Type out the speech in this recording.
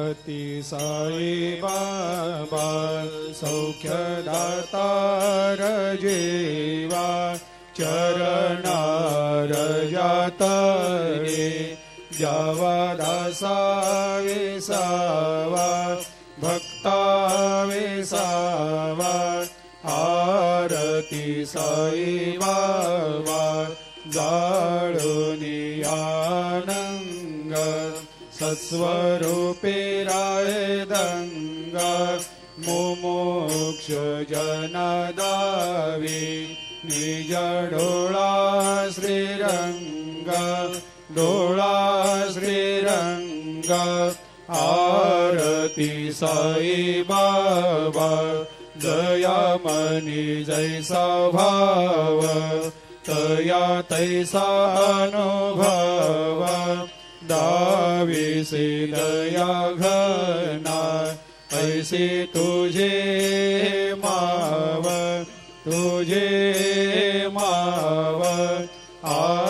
अति साई बाबा सौख्यदातार जेवा चरणार जातरे जावा दासा विसावा भक्ता विसावा आरती साई बाबा जाळुनी आनंग सत्स्वरूपे राय दंग मुमुक्ष जनदावी निज डोळा श्रीरंग डोळा श्रीरंग आरती साई बाबा जया मनी जैसा भाव तया तैसा अनुभव दाविसे दया घना ऐसे तुझे माव आ